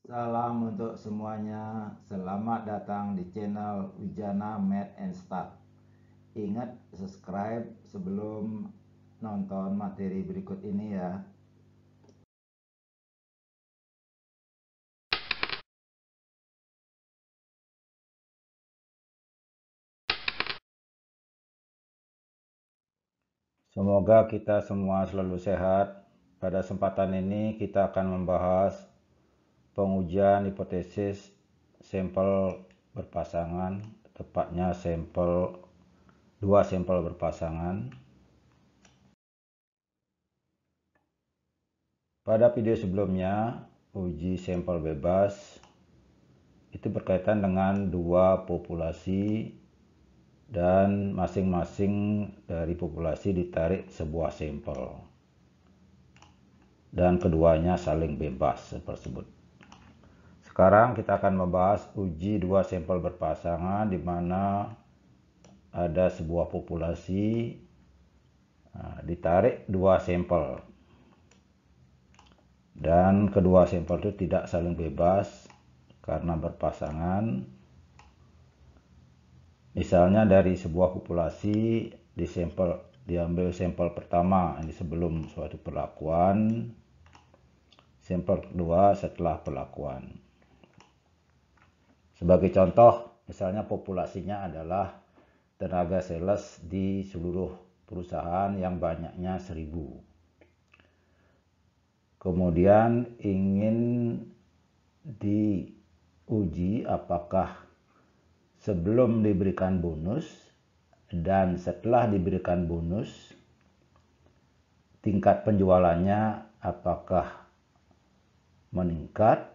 Salam untuk semuanya, selamat datang di channel Wijana Math and Stat. Ingat subscribe sebelum nonton materi berikut ini ya. Semoga kita semua selalu sehat. Pada kesempatan ini kita akan membahas pengujian hipotesis sampel berpasangan, tepatnya dua sampel berpasangan. Pada video sebelumnya, uji sampel bebas itu berkaitan dengan dua populasi dan masing-masing dari populasi ditarik sebuah sampel dan keduanya saling bebas tersebut. Sekarang kita akan membahas uji dua sampel berpasangan di mana ada sebuah populasi ditarik dua sampel dan kedua sampel itu tidak saling bebas karena berpasangan. Misalnya dari sebuah populasi diambil sampel pertama ini sebelum suatu perlakuan, sampel kedua setelah perlakuan. Sebagai contoh, misalnya populasinya adalah tenaga sales di seluruh perusahaan yang banyaknya 1000. Kemudian ingin diuji apakah sebelum diberikan bonus dan setelah diberikan bonus tingkat penjualannya apakah meningkat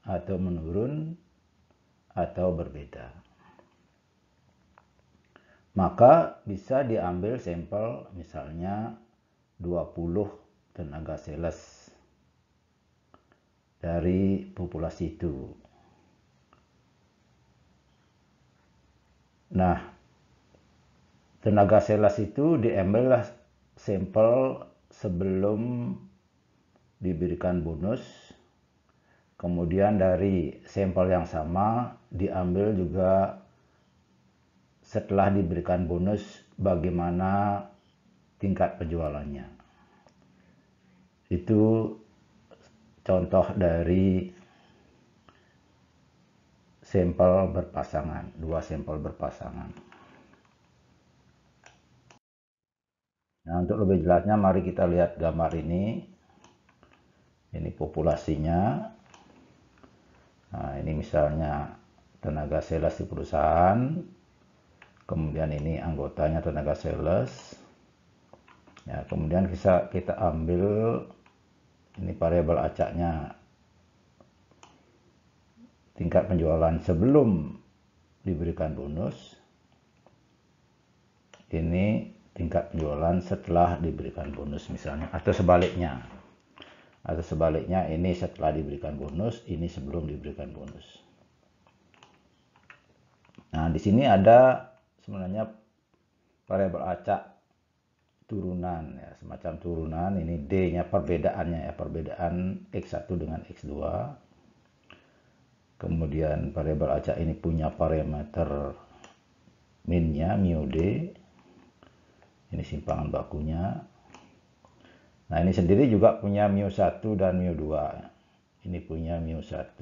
atau menurun atau berbeda. Maka bisa diambil sampel misalnya 20 tenaga sales dari populasi itu. Nah, tenaga sales itu diambillah sampel sebelum diberikan bonus. Kemudian dari sampel yang sama diambil juga setelah diberikan bonus bagaimana tingkat penjualannya. Itu contoh dari sampel berpasangan, dua sampel berpasangan. Nah, untuk lebih jelasnya mari kita lihat gambar ini. Ini populasinya. Nah, ini misalnya tenaga sales di perusahaan. Kemudian ini anggotanya tenaga sales. Ya, kemudian kita ambil ini variabel acaknya. Tingkat penjualan sebelum diberikan bonus. Ini tingkat penjualan setelah diberikan bonus misalnya, atau sebaliknya. Atau sebaliknya, ini setelah diberikan bonus, ini sebelum diberikan bonus. Nah, di sini ada sebenarnya variabel acak turunan ya, semacam turunan. Ini D-nya perbedaannya ya, perbedaan X1 dengan X2. Kemudian variabel acak ini punya parameter min-nya mu D. Ini simpangan bakunya. Nah, ini sendiri juga punya mu1 dan mu2. Ini punya mu1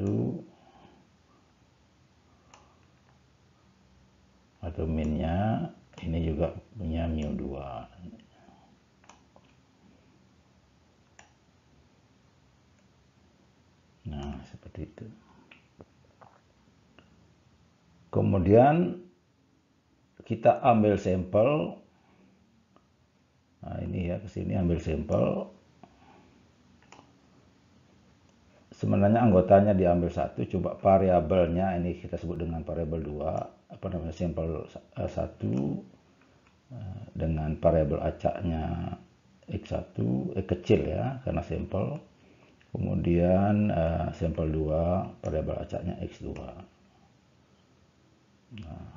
atau minnya, ini juga punya mu2. Nah, seperti itu. Kemudian kita ambil sampel. Nah, ini ya, ke sini ambil sampel. Sebenarnya anggotanya diambil satu, coba variabelnya ini kita sebut dengan variabel 2, apa namanya, sampel 1 dengan variabel acaknya X1, kecil ya karena sampel. Kemudian sampel 2 variabel acaknya X2. Nah,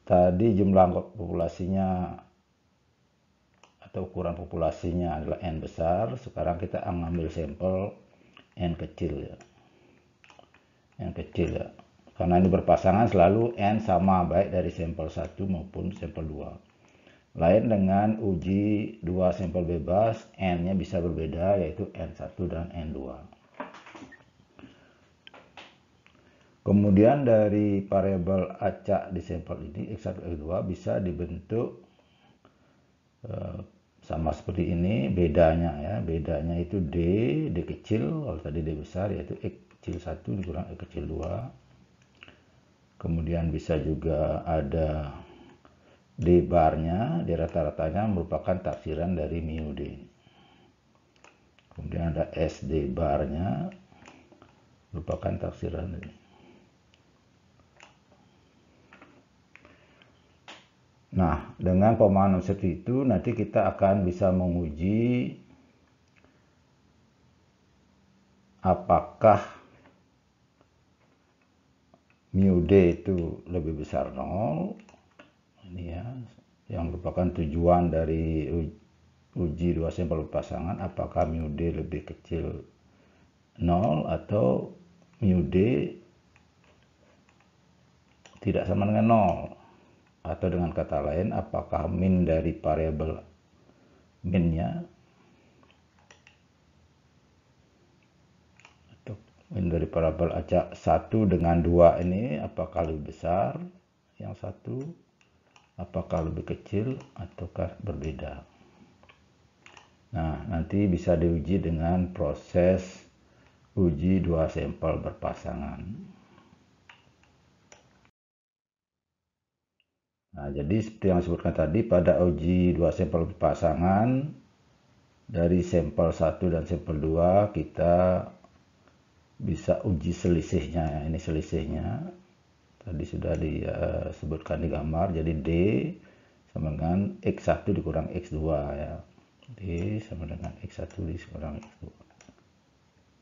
tadi jumlah populasinya atau ukuran populasinya adalah N besar. Sekarang kita ambil sampel n kecil ya, n kecil ya, karena ini berpasangan selalu n sama baik dari sampel 1 maupun sampel 2. Lain dengan uji 2 sampel bebas, n-nya bisa berbeda yaitu n1 dan n2. Kemudian dari variabel acak di sampel ini x1 x2 bisa dibentuk sama seperti ini. Bedanya ya, bedanya itu d kecil, kalau tadi d besar yaitu x kecil 1 dikurang x kecil 2. Kemudian bisa juga ada d barnya, d rata-ratanya merupakan taksiran dari mu d. Kemudian ada sd barnya merupakan taksiran dari. Nah, dengan pemahaman seperti itu, nanti kita akan bisa menguji apakah mu d itu lebih besar 0. Ini ya, yang merupakan tujuan dari uji 2 sampel berpasangan, apakah mu d lebih kecil 0 atau mu d tidak sama dengan 0. Atau dengan kata lain, apakah min dari variabel minnya atau min dari variabel acak 1 dengan 2 ini apakah lebih besar yang satu, apakah lebih kecil ataukah berbeda. Nah, nanti bisa diuji dengan proses uji 2 sampel berpasangan. Nah, jadi seperti yang disebutkan tadi, pada uji 2 sampel berpasangan, dari sampel 1 dan sampel 2 kita bisa uji selisihnya. Ini selisihnya tadi sudah disebutkan di gambar. Jadi D sama dengan X1 dikurang X2 ya. D sama dengan X1 dikurang X2.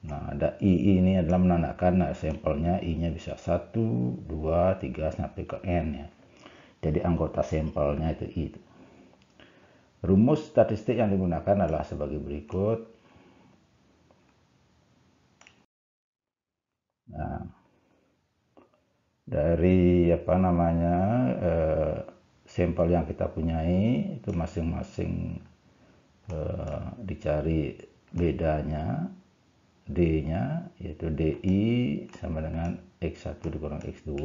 Nah, ada I ini adalah menandakan sampelnya, I-nya bisa 1, 2, 3 sampai ke N ya. Jadi anggota sampelnya itu I. Rumus statistik yang digunakan adalah sebagai berikut. Nah, dari sampel yang kita punyai itu masing-masing dicari bedanya, D-nya yaitu DI sama dengan X1 dikurang X2.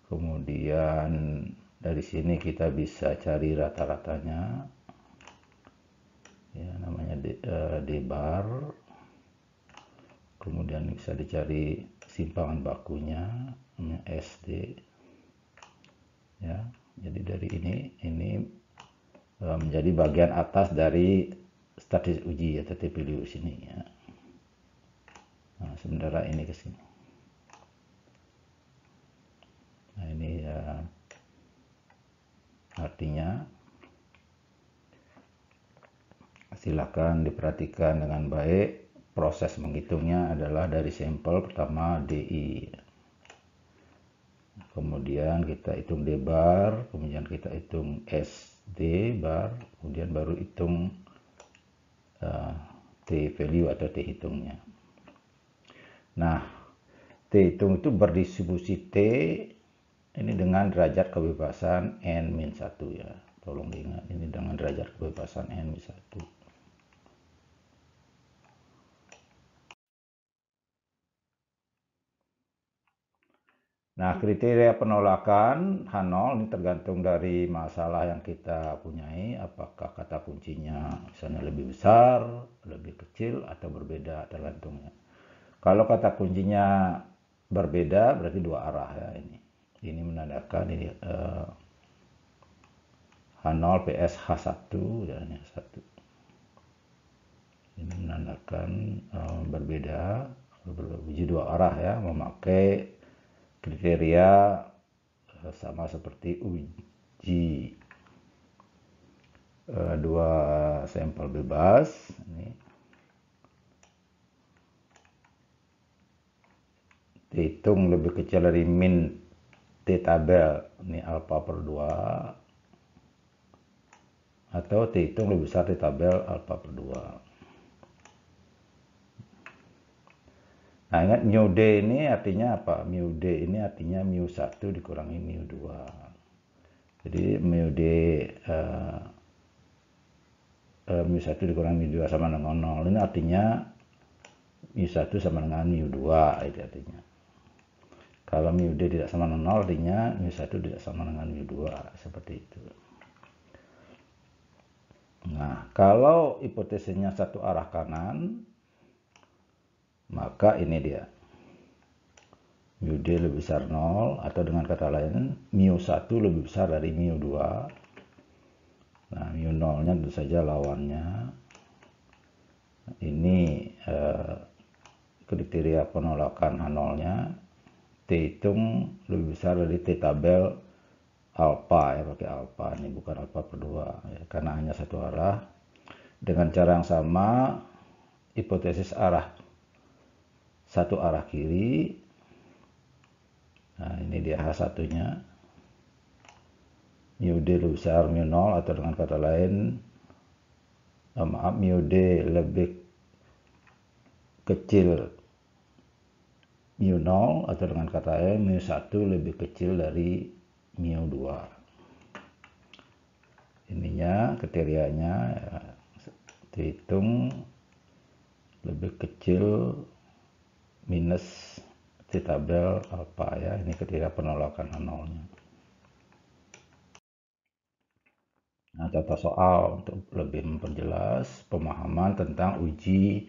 Kemudian dari sini kita bisa cari rata-ratanya ya, namanya D bar. Kemudian bisa dicari simpangan bakunya, namanya SD ya. Jadi dari ini menjadi bagian atas dari statistik uji ya, TTP sini ya. Nah, sementara ini ke sini. Nah, ini ya, artinya silakan diperhatikan dengan baik. Proses menghitungnya adalah dari sampel pertama DI, kemudian kita hitung D bar, kemudian kita hitung SD bar, kemudian baru hitung T value atau T hitungnya. Nah, T hitung itu berdistribusi T ini dengan derajat kebebasan N-1 ya. Tolong diingat, ini dengan derajat kebebasan N-1. Nah, kriteria penolakan H0 ini tergantung dari masalah yang kita punyai. Apakah kata kuncinya misalnya lebih besar, lebih kecil, atau berbeda, tergantungnya. Kalau kata kuncinya berbeda, berarti dua arah ya ini. Ini menandakan ini H0 PS H1 ya, ini H1. Ini menandakan berbeda, uji dua arah ya, memakai kriteria sama seperti uji 2 sampel bebas. Ini dihitung lebih kecil dari min T tabel, ini alfa per 2, atau dihitung lebih besar T tabel alfa per 2. Nah, ingat mu D ini artinya apa? Mu D ini artinya mu1 dikurangi mu2. Jadi mu D mu1 dikurangi mu2 sama dengan 0. Ini artinya mu1 sama dengan mu2, itu artinya. Kalau mu D tidak sama dengan 0, artinya mu1 tidak sama dengan mu2, seperti itu. Nah, kalau hipotesisnya satu arah kanan, maka ini dia. Mu D lebih besar 0, atau dengan kata lain, mu1 lebih besar dari mu2. Nah, mu 0-nya tentu saja lawannya. Ini kriteria penolakan H0-nya. T hitung lebih besar dari T tabel alfa, ya, pakai alfa. Ini bukan alfa per 2, ya, karena hanya satu arah. Dengan cara yang sama, hipotesis satu arah kiri. Nah, ini dia H1-nya. Mu D lebih besar mu 0, atau dengan kata lain, mu D lebih kecil mu 0, atau dengan kata lain mu1 lebih kecil dari mu2. Ininya kriterianya, ya, dihitung lebih kecil minus T tabel alfa, ya. Ini kriteria penolakan H0-nya. Nah, contoh soal untuk lebih memperjelas pemahaman tentang uji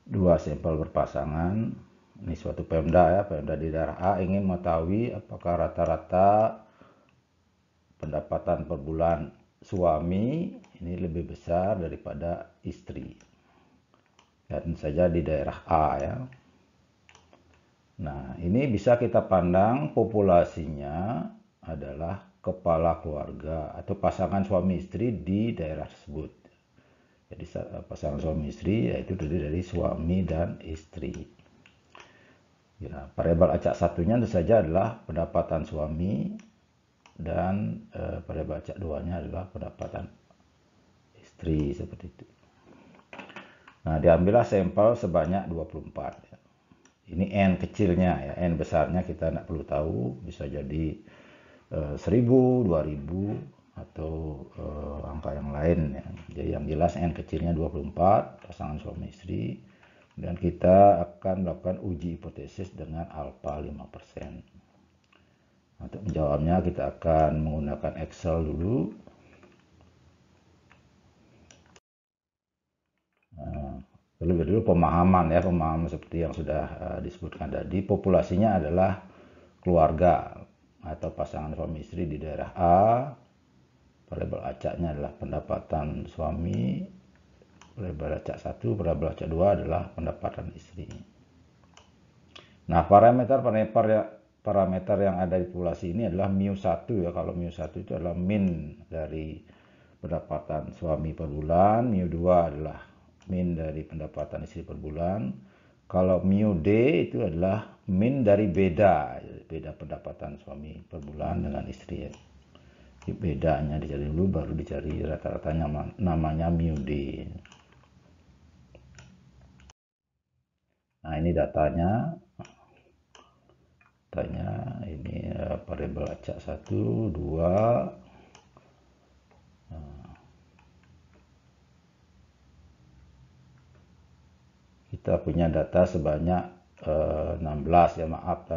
dua sampel berpasangan. Ini suatu Pemda, ya, Pemda di daerah A ingin mengetahui apakah rata-rata pendapatan per bulan suami ini lebih besar daripada istri. Dan saja di daerah A, ya. Nah, ini bisa kita pandang populasinya adalah kepala keluarga atau pasangan suami istri di daerah tersebut. Jadi pasangan suami istri yaitu terdiri dari suami dan istri. Ya, variabel acak satunya tentu saja adalah pendapatan suami, dan variabel acak duanya adalah pendapatan istri, seperti itu. Nah, diambillah sampel sebanyak 24. Ya. Ini N kecilnya, ya. N besarnya kita tidak perlu tahu, bisa jadi 1000, 2000, atau angka yang lain, ya. Jadi yang jelas N kecilnya 24, pasangan suami istri, dan kita akan melakukan uji hipotesis dengan alfa 5%. Untuk menjawabnya kita akan menggunakan Excel dulu. Terlebih dulu pemahaman, ya, pemahaman seperti yang sudah disebutkan tadi. Populasinya adalah keluarga atau pasangan suami istri di daerah A. Variabel acaknya adalah pendapatan suami. Variabel acak 1, variabel acak 2 adalah pendapatan istri. Nah, parameter yang ada di populasi ini adalah mu1, ya. Kalau mu1 itu adalah min dari pendapatan suami per bulan, mu2 adalah min dari pendapatan istri per bulan. Kalau mu D itu adalah min dari beda pendapatan suami per bulan dengan istri, ya. Bedanya dicari dulu, baru dicari rata-ratanya, namanya mu D. Nah, ini datanya. Ini variabel acak 1, 2. Kita punya data sebanyak 16, ya, maaf,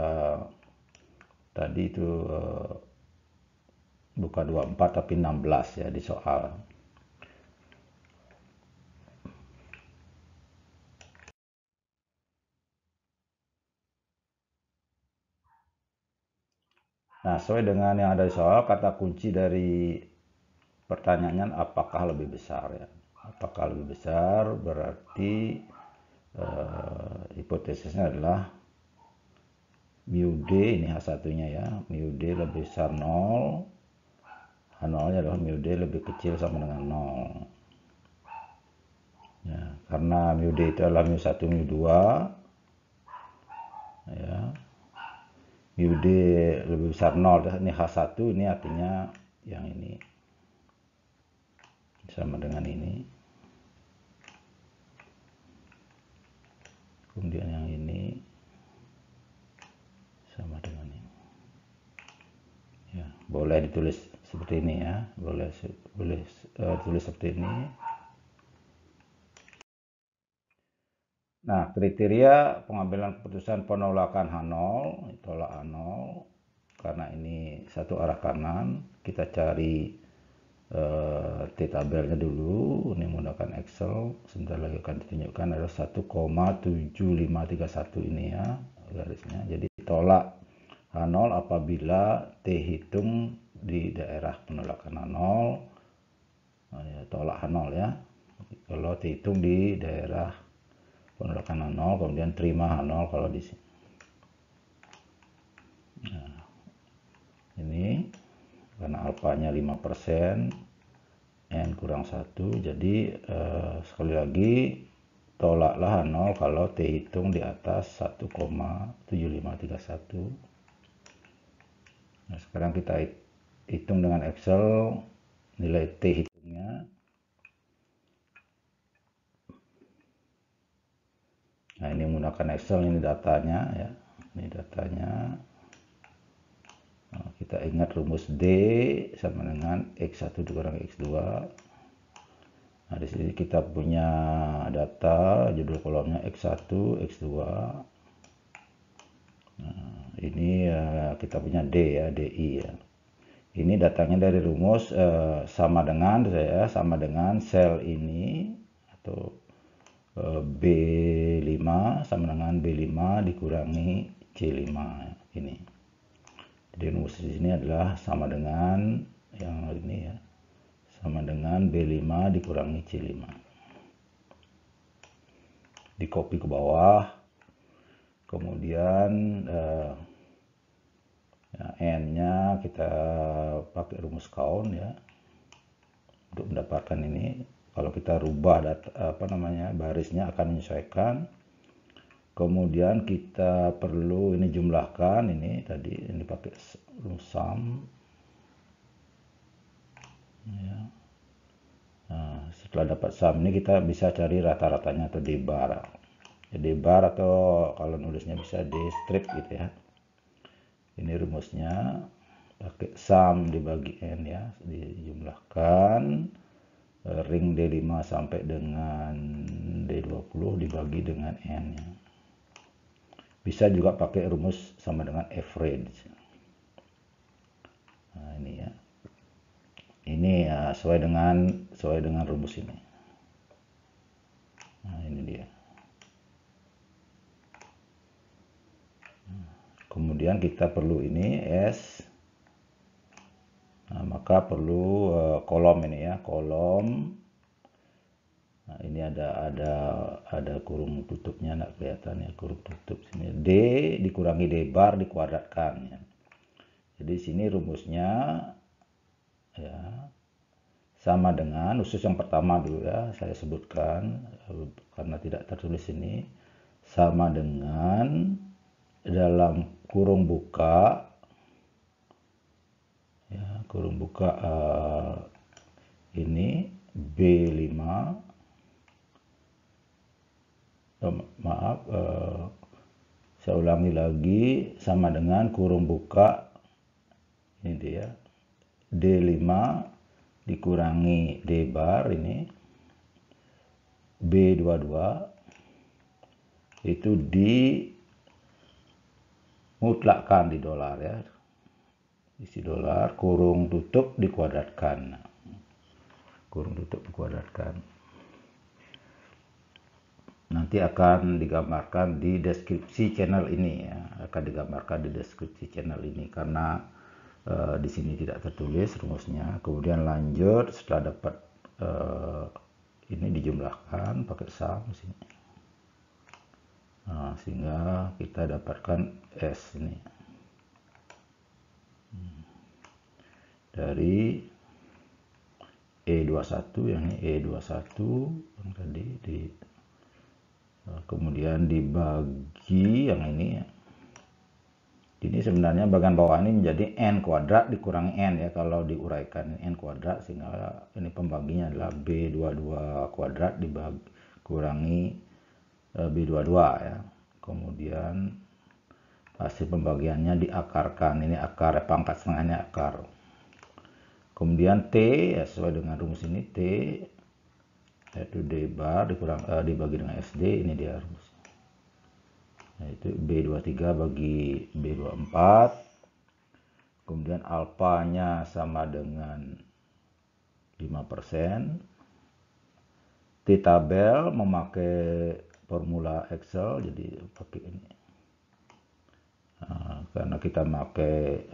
tadi itu bukan 24 tapi 16, ya, di soal. Nah, sesuai dengan yang ada di soal, kata kunci dari pertanyaannya apakah lebih besar, ya. Apakah lebih besar berarti hipotesisnya adalah mu D, ini H1-nya, ya. Mu D lebih besar 0. H0-nya adalah mu D lebih kecil sama dengan 0. Ya, karena mu D itu adalah mu1, mu2, ya. Mu D lebih besar 0, ini H1, ini artinya yang ini sama dengan ini. Kemudian yang ini tulis seperti ini ya, boleh tulis seperti ini. Nah, kriteria pengambilan keputusan penolakan H0, tolak H0, karena ini satu arah kanan, kita cari T-tabelnya dulu. Ini menggunakan Excel, sebentar lagi akan ditunjukkan, ada 1,7531 ini ya garisnya. Jadi tolak H0 apabila T hitung di daerah penolakan H0, tolak H0 ya. Kalau T hitung di daerah penolakan H0, kemudian terima H0 kalau di sini. Nah, ini karena alfanya 5%, n kurang 1, jadi sekali lagi tolaklah H0 kalau T hitung di atas 1,7531. Nah, sekarang kita hitung dengan Excel nilai T hitungnya. Nah, ini menggunakan Excel, ini datanya ya, ini datanya. Nah, kita ingat rumus D sama dengan X1 dikurang X2. Nah, di sini kita punya data, judul kolomnya X1, X2. Nah, ini kita punya D ya, DI ya. Ini datanya dari rumus sama dengan sel ini atau B5 sama dengan B5 dikurangi C5 ini. Jadi rumus di sini adalah sama dengan yang ini ya, sama dengan B5 dikurangi C5. Di copy ke bawah, kemudian ya, n-nya kita pakai rumus count ya untuk mendapatkan ini. Kalau kita rubah data, barisnya akan menyesuaikan. Kemudian kita perlu ini jumlahkan, ini tadi ini pakai rumus sum ya. Nah, setelah dapat sum ini kita bisa cari rata-ratanya atau d-bar. Ya, d-bar atau kalau nulisnya bisa d-strip gitu ya. Ini rumusnya pakai sum dibagi n ya, dijumlahkan ring D5 sampai dengan D20 dibagi dengan n ya. Bisa juga pakai rumus sama dengan average. Nah, ini ya. Ini ya sesuai dengan rumus ini. Nah, ini dia. Kemudian kita perlu ini S. Nah, maka perlu kolom ini ya, kolom. Nah, ini ada kurung tutupnya, enggak kelihatan ya kurung tutup sini. D dikurangi D bar dikuadratkan ya. Jadi sini rumusnya ya sama dengan, khusus yang pertama dulu ya, saya sebutkan karena tidak tertulis ini, sama dengan dalam kurung buka ya, kurung buka ini B5 saya ulangi lagi, sama dengan kurung buka ini dia D5 dikurangi D bar ini B22 itu dimutlakkan di dolar ya, isi dolar, kurung tutup dikuadratkan, kurung tutup dikuadratkan. Nanti akan digambarkan di deskripsi channel ini ya, akan digambarkan di deskripsi channel ini karena di sini tidak tertulis rumusnya. Kemudian lanjut setelah dapat ini dijumlahkan pakai sum sini. Nah, sehingga kita dapatkan S ini dari E21 yang ini E21 yang tadi kemudian dibagi yang ini ya. Ini sebenarnya bagian bawah ini menjadi n kuadrat dikurangi n ya, kalau diuraikan n kuadrat, sehingga ini pembaginya adalah B22 kuadrat dikurangi B22 ya. Kemudian hasil pembagiannya diakarkan, ini akar, pangkat setengahnya akar. Kemudian T ya sesuai dengan rumus ini, T yaitu D bar dibagi dengan SD, ini dia rumus. Yaitu B23 bagi B24. Kemudian alfanya sama dengan 5%. T tabel memakai formula Excel, jadi pakai ini. Nah, karena kita pakai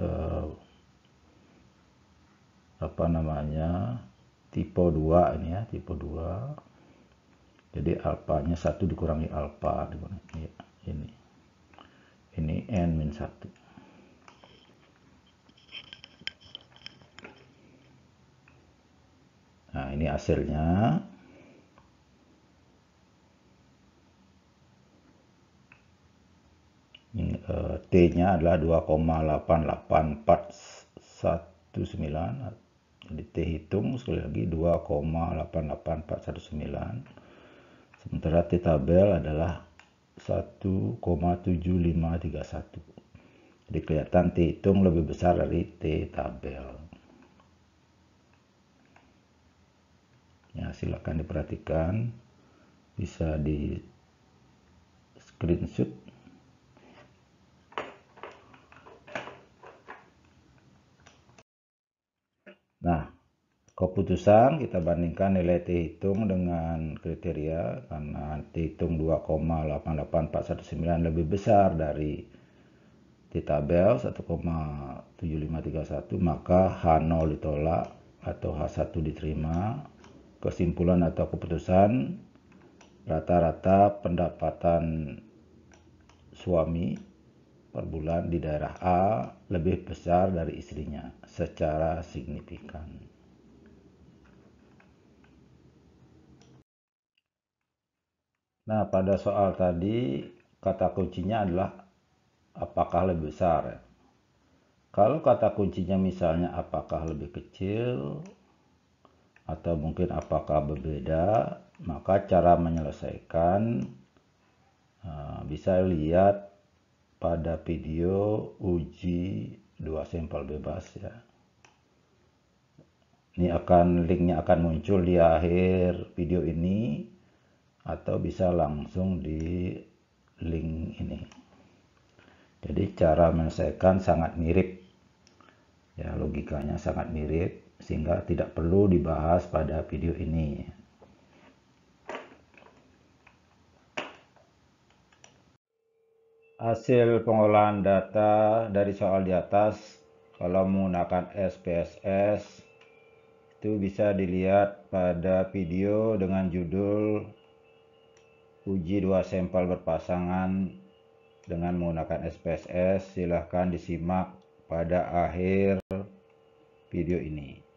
tipe 2 ini ya, tipe 2. Jadi alfanya 1 dikurangi alfa ini n-1. Nah, ini hasilnya. T-nya adalah 2,88419. Jadi T hitung sekali lagi 2,88419. Sementara T tabel adalah 1,7531. Jadi kelihatan T hitung lebih besar dari T tabel. Ya, silakan diperhatikan, bisa di screenshot. Nah, keputusan kita bandingkan nilai T hitung dengan kriteria, karena T hitung 2,88419 lebih besar dari T tabel 1,7531, maka H0 ditolak atau H1 diterima. Kesimpulan atau keputusan, rata-rata pendapatan suami per bulan di daerah A lebih besar dari istrinya secara signifikan. Nah, pada soal tadi kata kuncinya adalah apakah lebih besar ya. Kalau kata kuncinya misalnya apakah lebih kecil atau mungkin apakah berbeda, maka cara menyelesaikan bisa lihat pada video uji 2 sampel bebas ya. Ini linknya akan muncul di akhir video ini, atau bisa langsung di link ini. Jadi cara menyelesaikan sangat mirip ya, logikanya sangat mirip, sehingga tidak perlu dibahas pada video ini. Hasil pengolahan data dari soal di atas, kalau menggunakan SPSS, itu bisa dilihat pada video dengan judul uji 2 sampel berpasangan dengan menggunakan SPSS. Silahkan disimak pada akhir video ini.